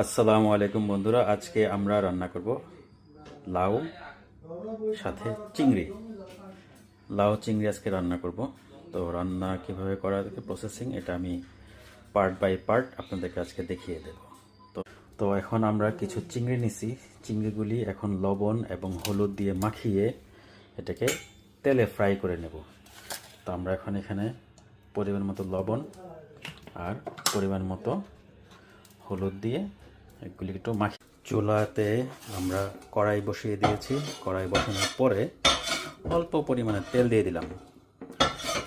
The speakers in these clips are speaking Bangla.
আসসালামু আলাইকুম বন্ধুরা, আজকে আমরা রান্না করব লাউ সাথে চিংড়ি। লাউ চিংড়ি আজকে রান্না করব। তো রান্না কিভাবে করা প্রসেসিং এটা আমি পার্ট বাই পার্ট আপনাদেরকে আজকে দেখিয়ে দেব। তো তো এখন আমরা কিছু চিংড়ি নিছি। চিংড়িগুলি এখন লবণ এবং হলুদ দিয়ে মাখিয়ে এটাকে তেলে ফ্রাই করে নেব। তো আমরা এখন এখানে পরিমাণ মতো লবণ আর পরিমাণ মতো হলুদ দিয়ে এগুলি একটু মাখি। চুলাতে আমরা কড়াই বসিয়ে দিয়েছি। কড়াই বসানোর পরে অল্প পরিমাণে তেল দিয়ে দিলাম।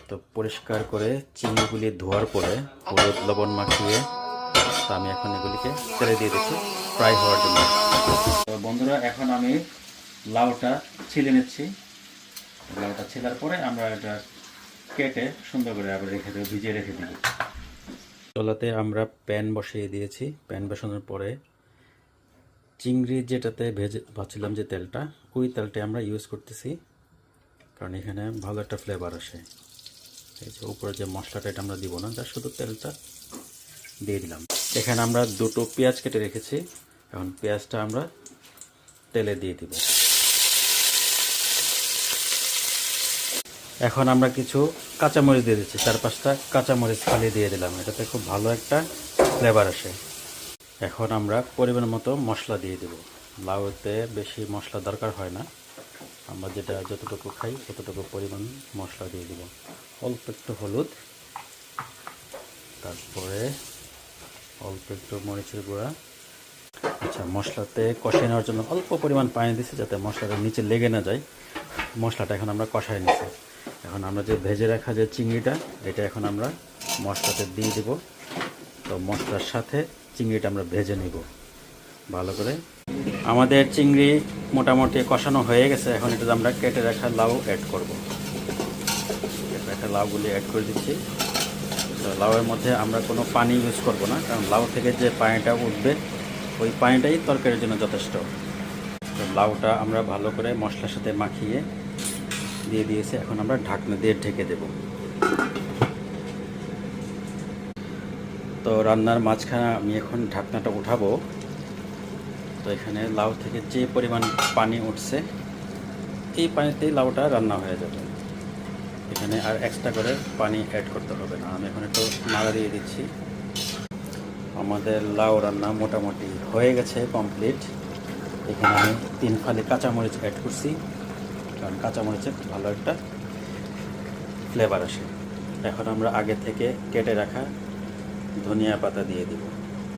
তো পরিষ্কার করে চিংড়িগুলি ধোয়ার পরে হলুদ লবণ মাখিয়ে তো আমি এখন এগুলিকে তেলে দিয়ে দিচ্ছি ফ্রাই হওয়ার জন্য। তো বন্ধুরা, এখন আমি লাউটা ছিলে নিচ্ছি। লাউটা ছিলার পরে আমরা এটা কেটে সুন্দর করে আবার রেখে দেবো, ভিজিয়ে রেখে দিব। চুলাতে আমরা প্যান বসিয়ে দিয়েছি। প্যান বসানোর পরে চিংড়ি যেটাতে ভাজছিলাম যে তেলটা, ওই তেলটা আমরা ইউজ করতেছি, কারণ এখানে ভালো একটা ফ্লেভার আসে। এই যে উপরে যে মশলাটা এটা আমরা দিব না, যা শুধু তেলটা দিয়ে দিলাম। এখানে আমরা দুটো পেঁয়াজ কেটে রেখেছি। এখন পেঁয়াজটা আমরা তেলে দিয়ে দিব। এখন আমরা কিছু কাঁচামরিচ দিয়ে দিচ্ছি। 4-5টা কাঁচামরিচ ফালিয়ে দিয়ে দিলাম, এটাতে খুব ভালো একটা ফ্লেভার আসে। এখন আমরা পরিমাণ মতো মশলা দিয়ে দেব। লাউতে বেশি মশলা দরকার হয় না, আমরা যেটা যতটুকু খাই ততটুকু পরিমাণ মশলা দিয়ে দেব। অল্প একটু হলুদ, তারপরে অল্প একটু মরিচের গুঁড়া। আচ্ছা, মশলাতে কষিয়ে নেওয়ার জন্য অল্প পরিমাণ পানি দিচ্ছি, যাতে মশলাটা নিচে লেগে না যায়। মশলাটা এখন আমরা কষাই নিচ্ছি। এখন আমরা যে ভেজে রাখা যে চিংড়িটা, এটা এখন আমরা মশলাতে দিয়ে দেব। তো মশলার সাথে চিংড়িটা আমরা ভেজে নিব ভালো করে। আমাদের চিংড়ি মোটামুটি কষানো হয়ে গেছে। এখন এটা আমরা কেটে রাখা লাউ অ্যাড করব। কেটে রাখা লাউগুলি অ্যাড করে দিচ্ছি। তো লাউয়ের মধ্যে আমরা কোনো পানি ইউজ করব না, কারণ লাউ থেকে যে পানিটা উঠবে ওই পানিটাই তরকারির জন্য যথেষ্ট। তো লাউটা আমরা ভালো করে মশলার সাথে মাখিয়ে দিয়ে দিয়েছি। এখন আমরা ঢাকনা দিয়ে ঢেকে দেব। তো রান্নার মাঝখানে আমি এখন ঢাকনাটা উঠাবো। তো এখানে লাউ থেকে যে পরিমাণ পানি উঠছে, এই পানিতেই লাউটা রান্না হয়ে যাবে। এখানে আর এক্সট্রা করে পানি অ্যাড করতে হবে না। আমি এখন একটু নাড়া দিয়ে দিচ্ছি। আমাদের লাউ রান্না মোটামুটি হয়ে গেছে, কমপ্লিট। এখানে আমি 3 ফালি কাঁচামরিচ অ্যাড করছি, কারণ কাঁচামরিচে ভালো একটা ফ্লেভার আসে। এখন আমরা আগে থেকে কেটে রাখা ধনিয়া পাতা দিয়ে দিব।